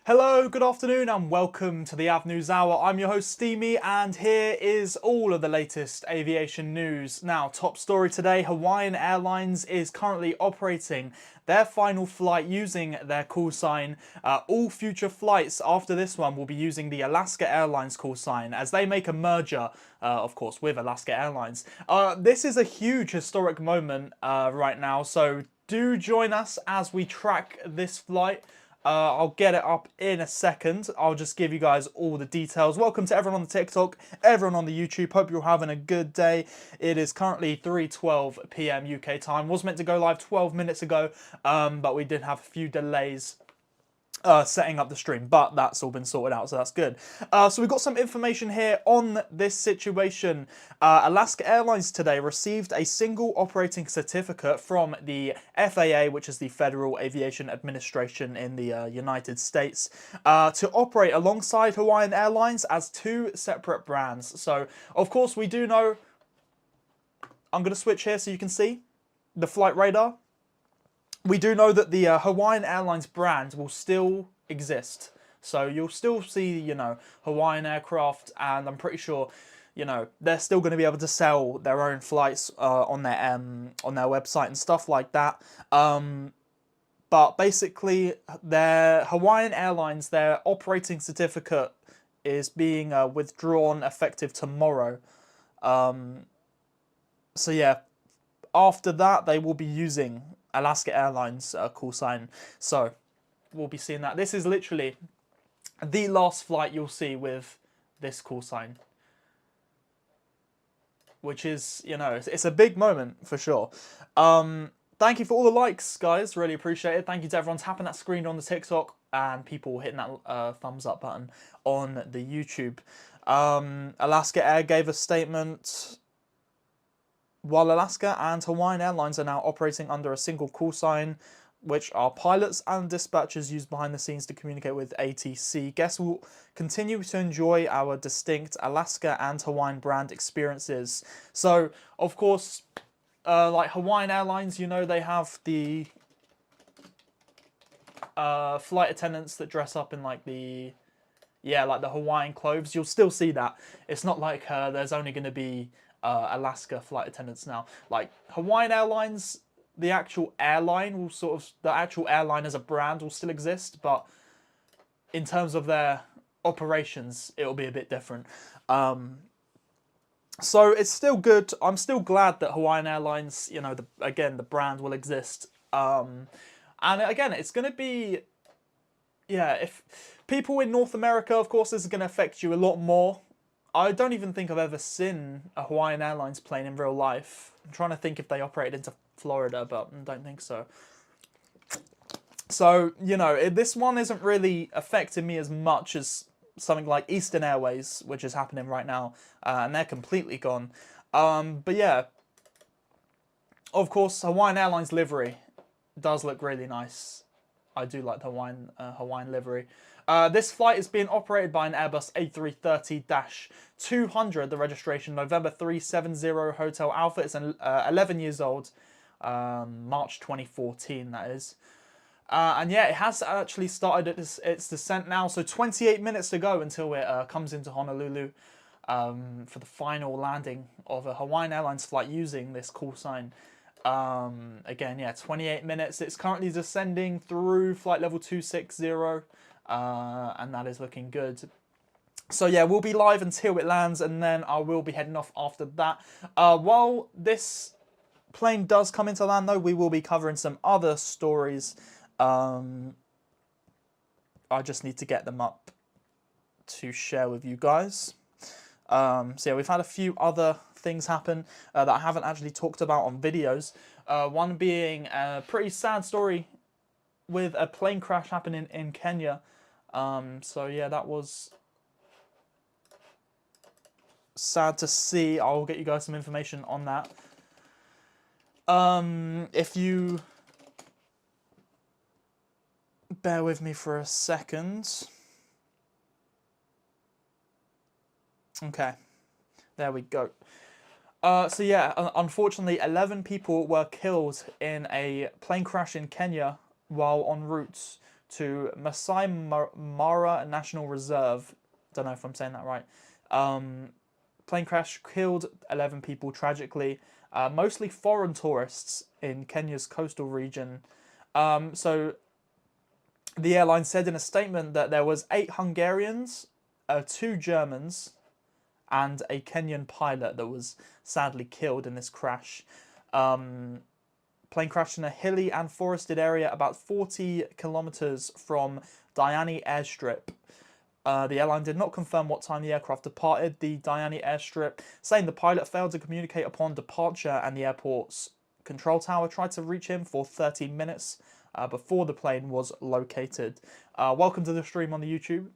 Hello, good afternoon and welcome to the Av News Hour. I'm your host Steamy and here is all of the latest aviation news. Now, top story today, Hawaiian Airlines is currently operating their final flight using their call sign. All future flights after this one will be using the Alaska Airlines call sign as they make a merger, of course, with Alaska Airlines. This is a huge historic moment right now, so do join us as we track this flight. I'll get it up in a second. I'll just give you guys all the details. Welcome to everyone on the TikTok, everyone on the YouTube. Hope you're having a good day. It is currently 3:12 p.m. UK time. Was meant to go live 12 minutes ago, but we did have a few delays setting up the stream, but that's all been sorted out, so that's good. So we've got some information here on this situation. Alaska Airlines today received a single operating certificate from the FAA, which is the Federal Aviation Administration in the United States, to operate alongside Hawaiian Airlines as two separate brands. So, of course, we do know... I'm going to switch here so you can see the flight radar. We do know that the Hawaiian Airlines brand will still exist. So you'll still see, you know, Hawaiian aircraft, and I'm pretty sure, you know, they're still going to be able to sell their own flights on their website and stuff like that. But basically, their Hawaiian Airlines, their operating certificate is being withdrawn effective tomorrow. So yeah, after that, they will be using Alaska Airlines call sign, so we'll be seeing that. This is literally the last flight you'll see with this call sign, which is, you know, it's a big moment for sure. Thank you for all the likes, guys, really appreciate it. Thank you to everyone tapping that screen on the TikTok and people hitting that thumbs up button on the YouTube. Alaska Air gave a statement. While Alaska and Hawaiian Airlines are now operating under a single call sign, which our pilots and dispatchers use behind the scenes to communicate with ATC, guests will continue to enjoy our distinct Alaska and Hawaiian brand experiences. So, of course, like Hawaiian Airlines, you know, they have the flight attendants that dress up in like the Hawaiian clothes. You'll still see that. It's not like there's only going to be Alaska flight attendants now. Like Hawaiian Airlines, the actual airline will the actual airline as a brand will still exist, but in terms of their operations, it'll be a bit different. So it's still good. I'm still glad that Hawaiian Airlines, you know, the brand will exist. And again, it's going to be, yeah, if people in North America, of course, this is going to affect you a lot more. I don't even think I've ever seen a Hawaiian Airlines plane in real life. I'm trying to think if they operated into Florida, but I don't think so. So, you know, this one isn't really affecting me as much as something like Eastern Airways, which is happening right now, and they're completely gone. But yeah, of course, Hawaiian Airlines livery does look really nice. I do like the Hawaiian livery. This flight is being operated by an Airbus A330-200, the registration November 370 Hotel Alpha. It's 11 years old, March 2014 that is. And yeah, it has actually started its descent now, so 28 minutes to go until it comes into Honolulu for the final landing of a Hawaiian Airlines flight using this call sign. Again, yeah, 28 minutes. It's currently descending through flight level 260. and that is looking good. So yeah, we'll be live until it lands, and then I will be heading off after that. While this plane does come into land, though, we will be covering some other stories. I just need to get them up to share with you guys. So yeah, we've had a few other things happen that I haven't actually talked about on videos. One being a pretty sad story with a plane crash happening in Kenya. So yeah, that was sad to see. I'll get you guys some information on that. If you bear with me for a second. Okay, there we go. So yeah, unfortunately, 11 people were killed in a plane crash in Kenya while en route to Masai Mara National Reserve. Don't know if I'm saying that right. Plane crash killed 11 people tragically, mostly foreign tourists in Kenya's coastal region. So the airline said in a statement that there was 8 Hungarians, 2 Germans, and a Kenyan pilot that was sadly killed in this crash. Plane crashed in a hilly and forested area about 40 kilometers from Diani airstrip. The airline did not confirm what time the aircraft departed the Diani airstrip, saying the pilot failed to communicate upon departure and the airport's control tower tried to reach him for 30 minutes before the plane was located. Welcome to the stream on the YouTube.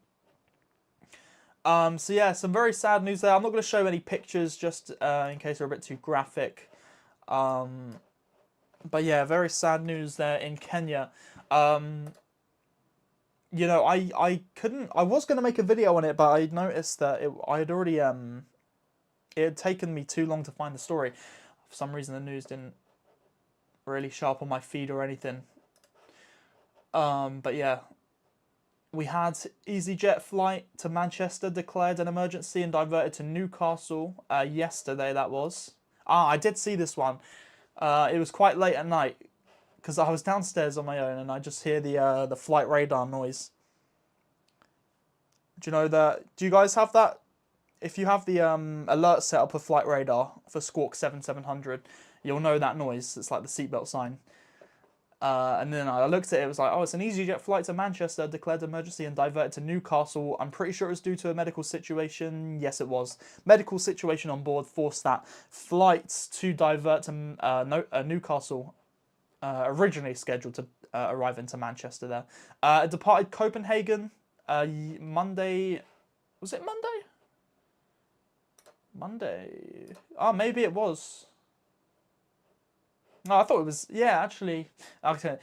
So yeah, some very sad news there. I'm not going to show any pictures just in case they're a bit too graphic. But yeah, very sad news there in Kenya. You know, I was going to make a video on it, but I noticed that I had already, it had taken me too long to find the story. For some reason, the news didn't really show up on my feed or anything. But yeah. We had EasyJet flight to Manchester declared an emergency and diverted to Newcastle yesterday, that was. I did see this one. It was quite late at night because I was downstairs on my own and I just hear the flight radar noise. Do you know that? Do you guys have that? If you have the alert set up for flight radar for Squawk 7700, you'll know that noise. It's like the seatbelt sign. And then I looked at it, it was like, oh, it's an EasyJet flight to Manchester, declared emergency and diverted to Newcastle. I'm pretty sure it was due to a medical situation. Yes, it was. Medical situation on board forced that flight to divert to Newcastle, originally scheduled to arrive into Manchester there. It departed Copenhagen Monday. Was it Monday? Monday. Oh, maybe it was. No, I thought it was, yeah, actually, okay.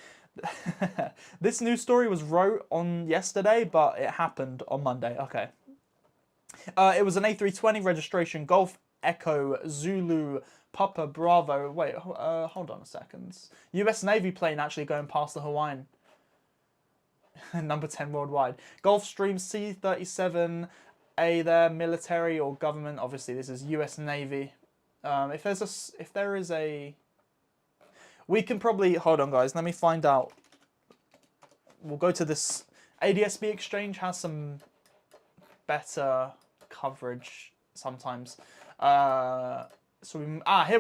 This news story was wrote on yesterday, but it happened on Monday, okay. It was an A320 registration, Golf Echo Zulu Papa Bravo. Wait, hold on a second. US Navy plane actually going past the Hawaiian. Number 10 worldwide. Gulfstream C-37A there, military or government. Obviously, this is US Navy. If there is a... We can probably, hold on guys, let me find out. We'll go to this, ADSB Exchange has some better coverage sometimes. Here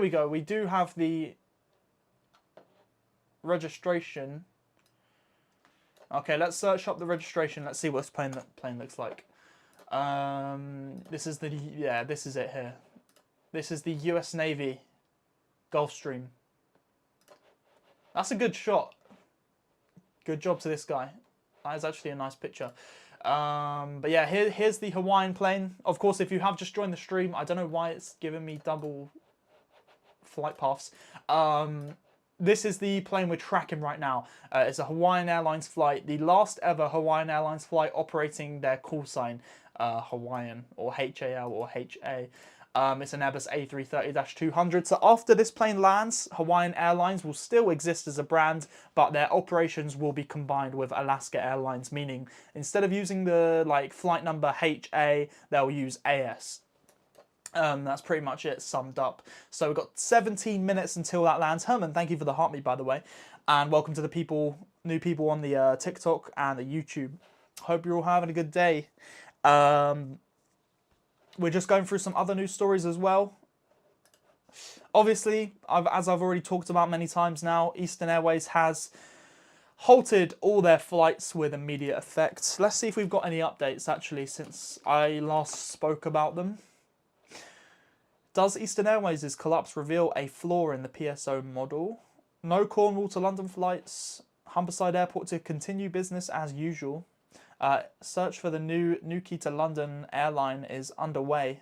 we go, we do have the registration. Okay, let's search up the registration, let's see what this plane looks like. This is this is it here. This is the US Navy Gulfstream. That's a good shot. Good job to this guy. That is actually a nice picture. But yeah, here's the Hawaiian plane. Of course, if you have just joined the stream, I don't know why it's giving me double flight paths. This is the plane we're tracking right now. It's a Hawaiian Airlines flight. The last ever Hawaiian Airlines flight operating their call sign, Hawaiian, or HAL or HA. It's an Airbus A330-200. So after this plane lands, Hawaiian Airlines will still exist as a brand, but their operations will be combined with Alaska Airlines, meaning instead of using the flight number HA, they'll use AS. That's pretty much it summed up. So we've got 17 minutes until that lands. Herman, thank you for the heartbeat, by the way. And welcome to the new people on the TikTok and the YouTube. Hope you're all having a good day. We're just going through some other news stories as well. Obviously, as I've already talked about many times now, Eastern Airways has halted all their flights with immediate effect. Let's see if we've got any updates actually since I last spoke about them. Does Eastern Airways' collapse reveal a flaw in the PSO model? No Cornwall to London flights. Humberside Airport to continue business as usual. Search for the new Newquay to London airline is underway,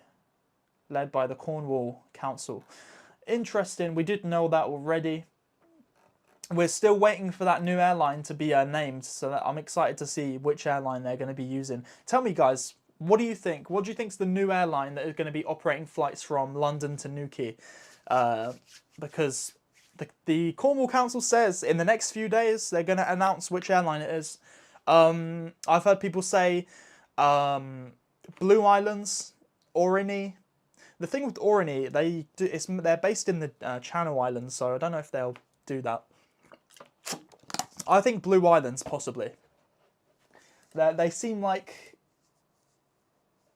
led by the Cornwall Council. Interesting, we did know that already. We're still waiting for that new airline to be named, so I'm excited to see which airline they're going to be using. Tell me, guys, what do you think? What do you think is the new airline that is going to be operating flights from London to Newquay? Because the Cornwall Council says in the next few days they're going to announce which airline it is. I've heard people say Blue Islands, Orkney. The thing with Orkney, they're based in the Channel Islands, so I don't know if they'll do that. I think Blue Islands, possibly. They seem like...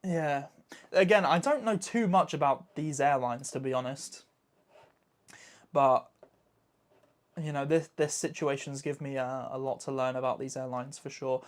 Yeah. Again, I don't know too much about these airlines, to be honest. But, you know, this situations give me a lot to learn about these airlines, for sure.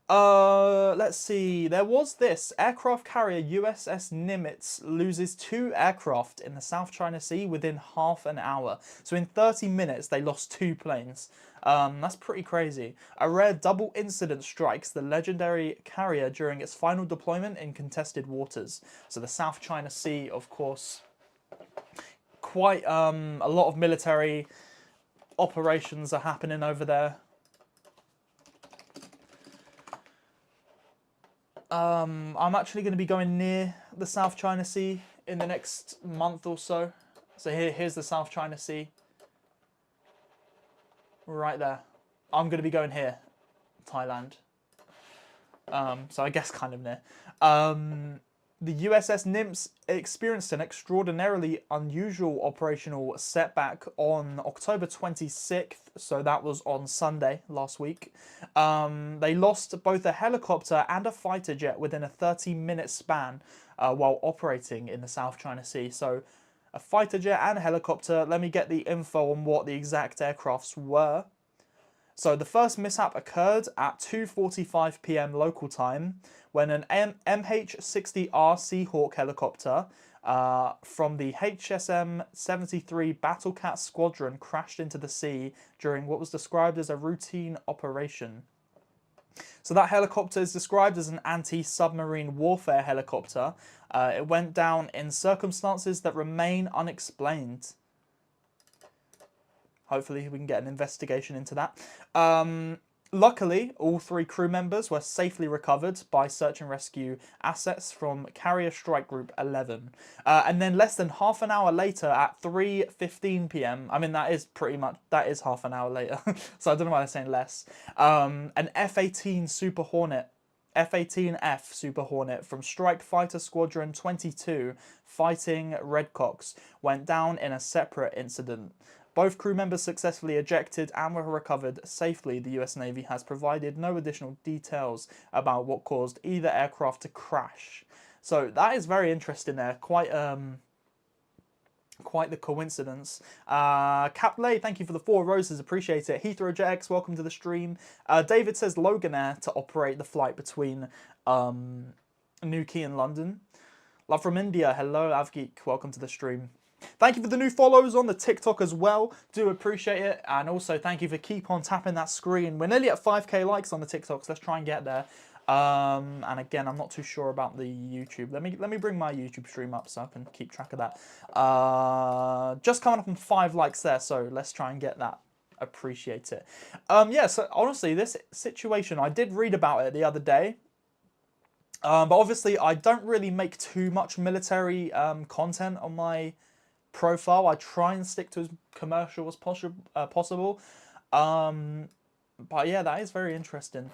Let's see. There was this. Aircraft carrier USS Nimitz loses 2 aircraft in the South China Sea within half an hour. So in 30 minutes, they lost 2 planes. That's pretty crazy. A rare double incident strikes the legendary carrier during its final deployment in contested waters. So the South China Sea, of course, quite a lot of military operations are happening over there. I'm actually going to be going near the South China Sea in the next month or so. So here's the South China Sea. Right there. I'm going to be going here, Thailand. So I guess kind of near. The USS Nimitz experienced an extraordinarily unusual operational setback on October 26th, so that was on Sunday last week. They lost both a helicopter and a fighter jet within a 30-minute span while operating in the South China Sea. So a fighter jet and a helicopter. Let me get the info on what the exact aircrafts were. So the first mishap occurred at 2:45 p.m. local time when an MH-60R Seahawk helicopter from the HSM-73 Battlecat Squadron crashed into the sea during what was described as a routine operation. So that helicopter is described as an anti-submarine warfare helicopter. It went down in circumstances that remain unexplained. Hopefully we can get an investigation into that. Luckily, all 3 crew members were safely recovered by search and rescue assets from Carrier Strike Group 11. And then less than half an hour later at 3:15 p.m, I mean, that is half an hour later, so I don't know why they're saying less, an F-18 Super Hornet, F-18F Super Hornet from Strike Fighter Squadron 22 fighting Redcocks went down in a separate incident. Both crew members successfully ejected and were recovered safely. The US Navy has provided no additional details about what caused either aircraft to crash. So that is very interesting there. Quite the coincidence. Caplay, thank you for the 4 roses, appreciate it. Heathrow JX, welcome to the stream. David says Logan Air to operate the flight between Newquay and London. Love from India, hello Avgeek, welcome to the stream. Thank you for the new follows on the TikTok as well. Do appreciate it. And also thank you for keep on tapping that screen. We're nearly at 5k likes on the TikToks. Let's try and get there. And again, I'm not too sure about the YouTube. Let me bring my YouTube stream up so I can keep track of that. Just coming up on 5 likes there. So let's try and get that. Appreciate it. Yeah, so honestly, this situation, I did read about it the other day. But obviously, I don't really make too much military content on my profile. I try and stick to as commercial as possible. But yeah, that is very interesting.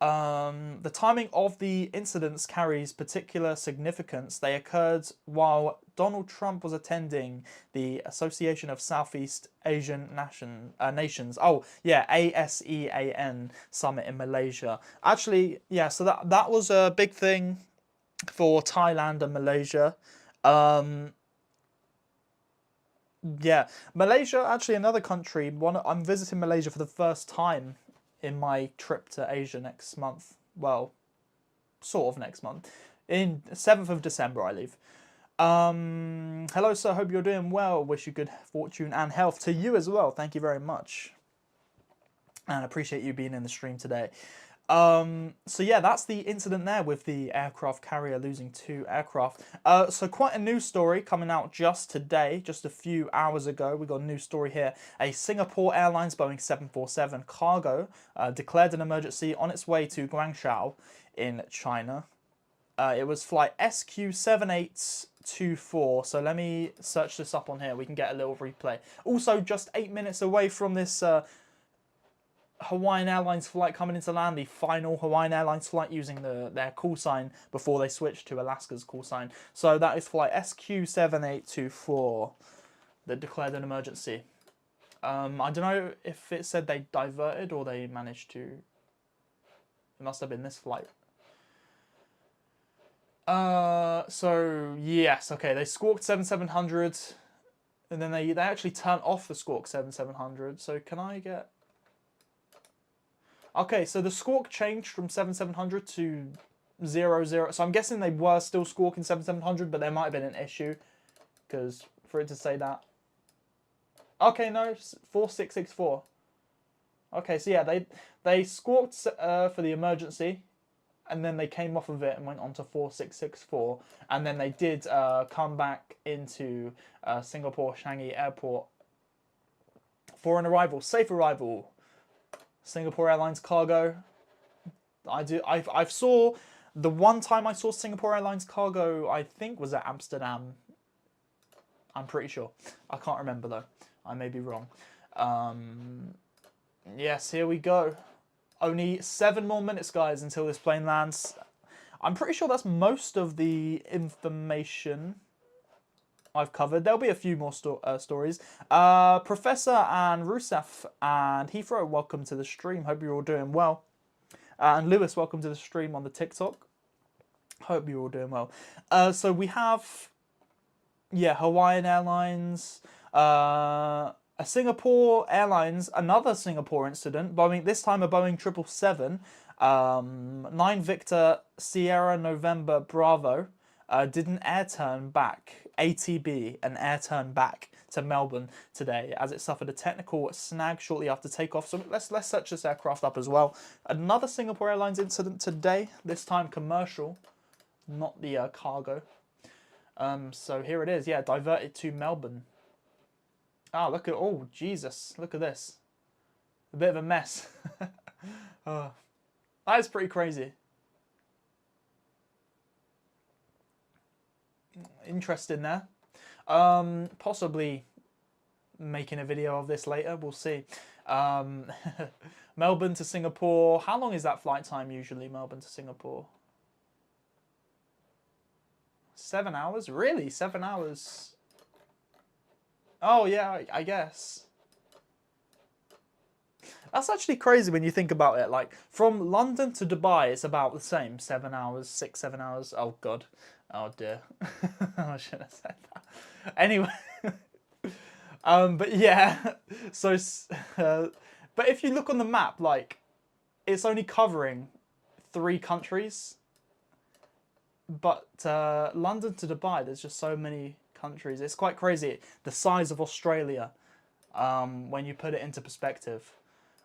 The timing of the incidents carries particular significance. They occurred while Donald Trump was attending the Association of Southeast Asian Nations. Oh, yeah, ASEAN summit in Malaysia. Actually, yeah, so that was a big thing for Thailand and Malaysia. Yeah, Malaysia, actually another country. I'm visiting Malaysia for the first time in my trip to Asia next month. Well, sort of next month. In 7th of December, I leave. Hello, sir. Hope you're doing well. Wish you good fortune and health to you as well. Thank you very much. And appreciate you being in the stream today. So yeah, that's the incident there with the aircraft carrier losing 2 aircraft. So quite a news story coming out just today, just a few hours ago. We got a news story here. A Singapore Airlines Boeing 747 cargo declared an emergency on its way to Guangzhou in China. It was flight SQ7824. So let me search this up on here. We can get a little replay. Also, just 8 minutes away from this Hawaiian Airlines flight coming into land, the final Hawaiian Airlines flight using their call sign before they switched to Alaska's call sign. So that is flight SQ7824 that declared an emergency. I don't know if it said they diverted or they managed to. It must have been this flight. So yes, okay, they squawked 7700 and then they actually turned off the squawk 7700. So can I get... Okay, so the squawk changed from 7700 to 00. So I'm guessing they were still squawking 7700, but there might have been an issue because for it to say that. Okay, no, 4664. Okay, so yeah, they squawked for the emergency, and then they came off of it and went on to 4664, and then they did come back into Singapore Changi Airport for an arrival, safe arrival. Singapore Airlines cargo. I've saw the one time I saw Singapore Airlines cargo, I think was at Amsterdam. I'm pretty sure. I can't remember though. I may be wrong. Yes, here we go. Only 7 more minutes, guys, until this plane lands. I'm pretty sure that's most of the information I've covered. There'll be a few more stories. Professor and Rousseff and Heathrow, welcome to the stream. Hope you're all doing well. And Lewis, welcome to the stream on the TikTok. Hope you're all doing well. So we have, yeah, Hawaiian Airlines, a Singapore Airlines, another Singapore incident. Boeing, this time a Boeing 777, 9 Victor Sierra November Bravo. Did an air turn back, ATB, an air turn back to Melbourne today as it suffered a technical snag shortly after takeoff. So let's search this aircraft up as well. Another Singapore Airlines incident today, this time commercial, not the cargo. So here it is, yeah, diverted to Melbourne. Ah, look at, oh, Jesus, look at this. A bit of a mess. That is pretty crazy. Interesting there. Possibly making a video of this later, we'll see. Melbourne to Singapore, how long is that flight time usually, Melbourne to Singapore? 7 hours? Really? 7 hours? Oh yeah, I guess. That's actually crazy when you think about it. Like, from London to Dubai, it's about the same. 7 hours, 6, 7 hours. Oh, God. Oh, dear. I shouldn't have said that. Anyway. But yeah. So, but if you look on the map, like, it's only covering 3 countries. But London to Dubai, there's just so many countries. It's quite crazy. The size of Australia, when you put it into perspective.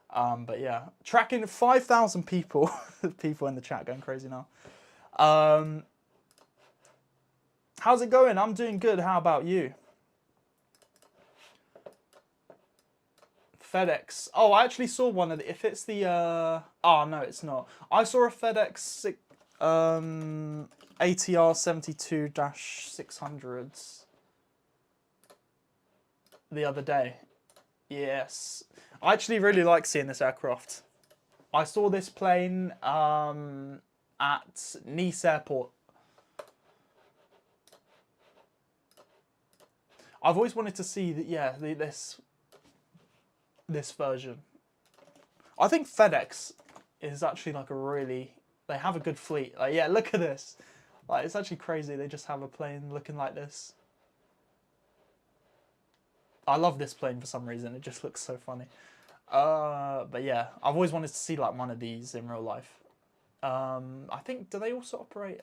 But yeah, tracking 5,000 people. People in the chat going crazy now. How's it going? I'm doing good. How about you? FedEx. Oh, I actually saw one of the... If it's the... Oh, no, it's not. I saw a FedEx ATR 72-600s the other day. Yes. I actually really like seeing this aircraft. I saw this plane at Nice Airport. I've always wanted to see this version. I think FedEx is actually like a really, they have a good fleet. Like, yeah, look at this. Like, it's actually crazy. They just have a plane looking like this. I love this plane for some reason. It just looks so funny. But yeah, I've always wanted to see like one of these in real life. I think, do they also operate?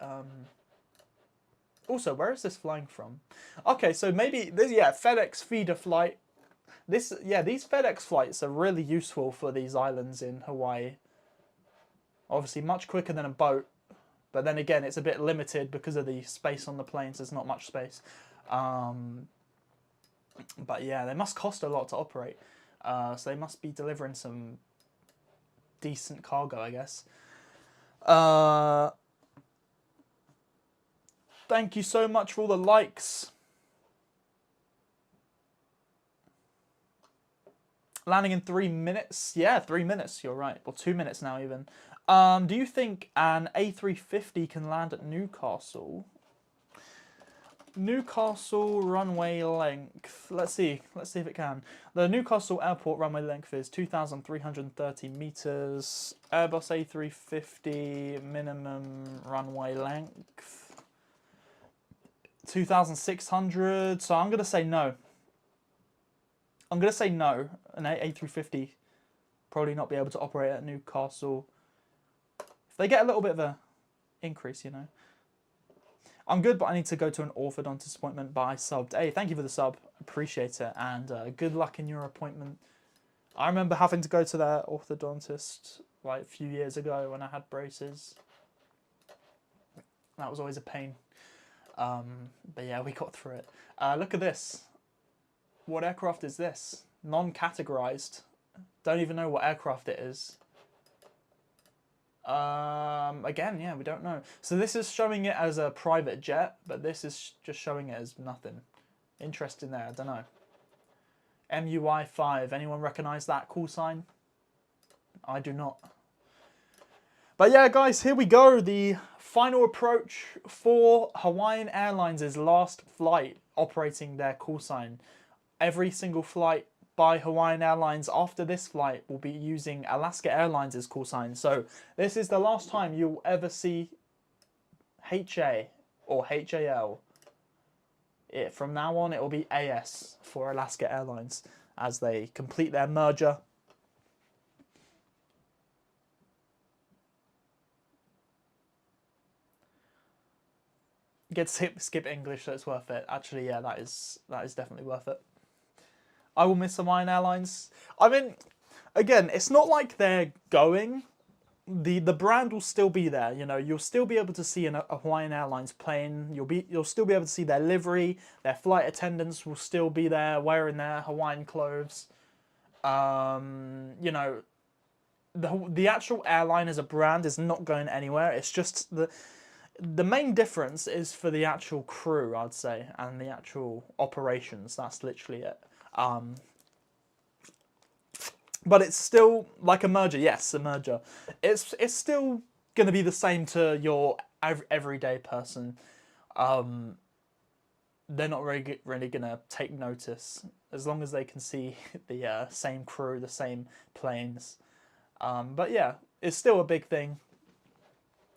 Also, where is this flying from? Okay, so maybe this, yeah, FedEx feeder flight. These FedEx flights are really useful for these islands in Hawaii. Obviously, much quicker than a boat, but then again, it's a bit limited because of the space on the planes. There's not much space. But yeah, they must cost a lot to operate. So they must be delivering some decent cargo, I guess. Thank you so much for all the likes. Landing in 3 minutes. Yeah, 3 minutes, you're right. Well, 2 minutes now even. Do you think an A350 can land at Newcastle? Newcastle runway length. Let's see if it can. The Newcastle airport runway length is 2,330 meters. Airbus A350 minimum runway length 2,600. So I'm gonna say no. I'm gonna say no. An A350 probably not be able to operate at Newcastle. If they get a little bit of a increase, you know. I'm good, but I need to go to an orthodontist appointment, but I subbed. Hey, thank you for the sub. Appreciate it. And good luck in your appointment. I remember having to go to that orthodontist like a few years ago when I had braces. That was always a pain. But yeah, we got through it. Look at this. What aircraft is this? Non-categorized. Don't even know what aircraft it is. Again, yeah, we don't know. So this is showing it as a private jet, but this is just showing it as nothing. Interesting there, I don't know. MUI5, anyone recognize that call sign? I do not. But yeah, guys, here we go. The final approach for Hawaiian Airlines' last flight operating their call sign. Every single flight by Hawaiian Airlines after this flight will be using Alaska Airlines' call sign. So this is the last time you'll ever see HA or HAL. From now on, it will be AS for Alaska Airlines as they complete their merger. Get to skip English, so it's worth it. Actually, yeah, that is definitely worth it. I will miss Hawaiian Airlines. I mean, again, it's not like they're going. The brand will still be there. You know, you'll still be able to see a Hawaiian Airlines plane. You'll still be able to see their livery. Their flight attendants will still be there wearing their Hawaiian clothes. You know, the actual airline as a brand is not going anywhere. It's just the main difference is for the actual crew, I'd say, and the actual operations. That's literally it. But it's still like a merger. Yes, a merger. It's still going to be the same to your everyday person. They're not really going to take notice as long as they can see the same crew, the same planes. But yeah, it's still a big thing.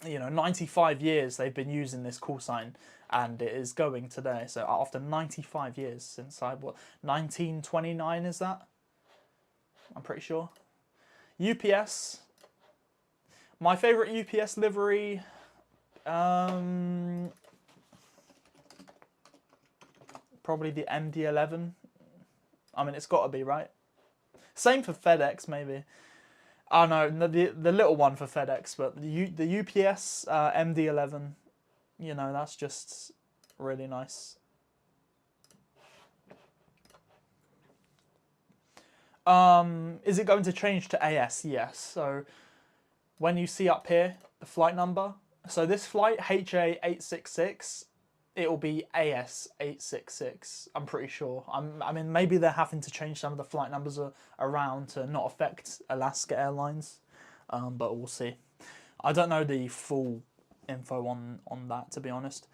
You know, 95 years they've been using this call sign, and it is going today. So after 95 years since 1929 is that? I'm pretty sure. UPS. My favourite UPS livery. Probably the MD-11. I mean, it's got to be, right? Same for FedEx, maybe. Oh no, the little one for FedEx, but the UPS MD-11, you know, that's just really nice. Is it going to change to AS? Yes. So when you see up here the flight number, so this flight HA866, it will be AS866. I'm pretty sure. I mean, maybe they're having to change some of the flight numbers around to not affect Alaska Airlines. but we'll see. I don't know the full info on that, to be honest.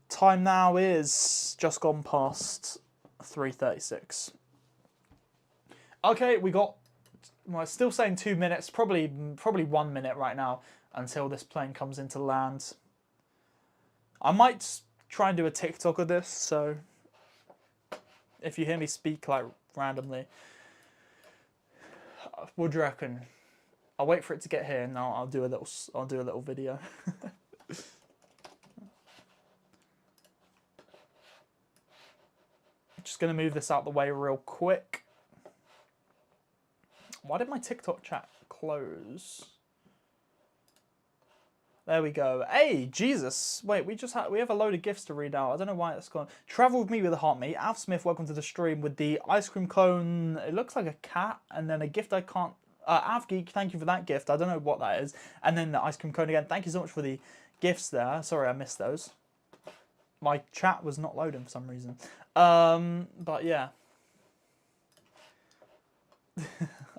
Time now is just gone past 3:36. Okay, we got, well, it's still saying 2 minutes, probably 1 minute right now until this plane comes into land. I might try and do a TikTok of this, so if you hear me speak like randomly, what do you reckon? I'll wait for it to get here and I'll do a little video. Just gonna move this out the way real quick. Why did my TikTok chat close? There we go. Hey, Jesus. Wait, we have a load of gifts to read out. I don't know why it's gone. Travel with me with a heart, mate. Alf Smith, welcome to the stream with the ice cream cone. It looks like a cat, and then a gift I can't. Alf Geek, thank you for that gift. I don't know what that is. And then the ice cream cone again. Thank you so much for the gifts there. Sorry, I missed those. My chat was not loading for some reason. But yeah.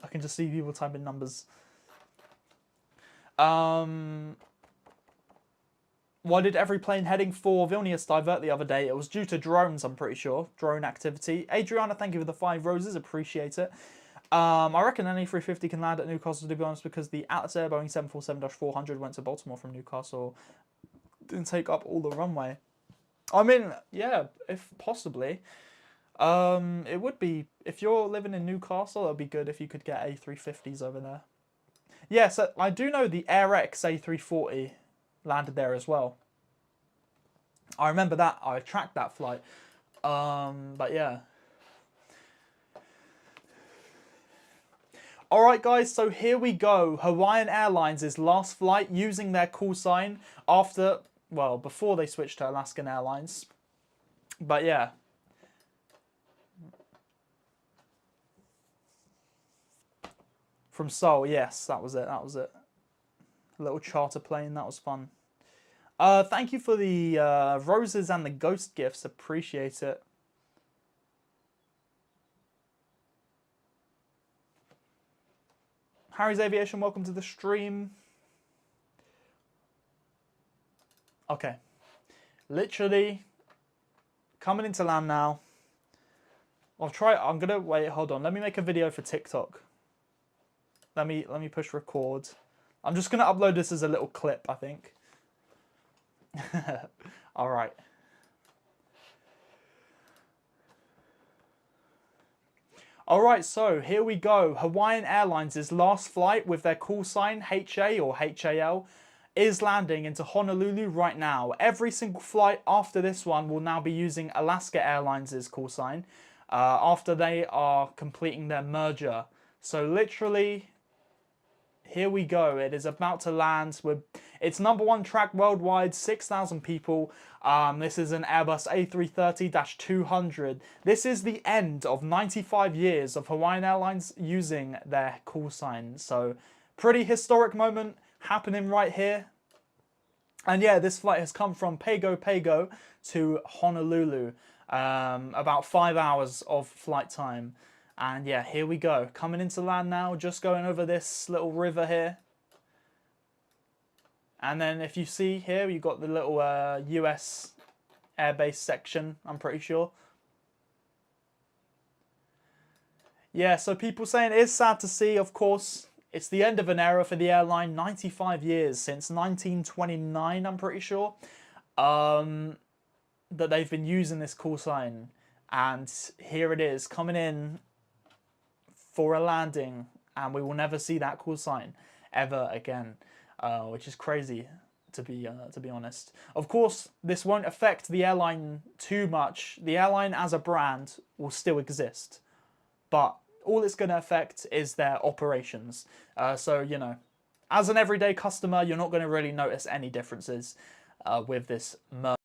I can just see people typing numbers. Why did every plane heading for Vilnius divert the other day? It was due to drones, I'm pretty sure. Drone activity. Adriana, thank you for the 5 roses. Appreciate it. I reckon any 350 can land at Newcastle, to be honest, because the Atlas Air Boeing 747-400 went to Baltimore from Newcastle. Didn't take up all the runway. I mean, yeah, if possibly. It would be, if you're living in Newcastle, it would be good if you could get A350s over there. Yeah, so I do know the AirX A340 landed there as well. I remember that. I tracked that flight. But yeah. Alright guys, so here we go. Hawaiian Airlines' last flight using their call sign after, well, before they switched to Alaskan Airlines. But yeah. From Seoul, yes, that was it. A little charter plane, that was fun. Thank you for the roses and the ghost gifts, appreciate it. Harry's Aviation, welcome to the stream. Okay, literally coming into land now. I'm gonna wait, hold on, let me make a video for TikTok. Let me push record. I'm just gonna upload this as a little clip, I think. All right. All right, so here we go. Hawaiian Airlines' last flight with their call sign HA or HAL is landing into Honolulu right now. Every single flight after this one will now be using Alaska Airlines' call sign after they are completing their merger. So literally, here we go. It is about to land. It's #1 track worldwide, 6,000 people. This is an Airbus A330-200. This is the end of 95 years of Hawaiian Airlines using their call sign. So pretty historic moment happening right here. And yeah, this flight has come from Pago Pago to Honolulu. About 5 hours of flight time. And yeah, here we go. Coming into land now, just going over this little river here. And then if you see here, you've got the little US airbase section, I'm pretty sure. Yeah, so people saying it is sad to see, of course. It's the end of an era for the airline, 95 years, since 1929, I'm pretty sure, that they've been using this call sign. And here it is, coming in for a landing, and we will never see that call sign ever again, which is crazy to be honest. Of course, this won't affect the airline too much. The airline as a brand will still exist, but all it's going to affect is their operations. So, you know, as an everyday customer, you're not going to really notice any differences with this merger.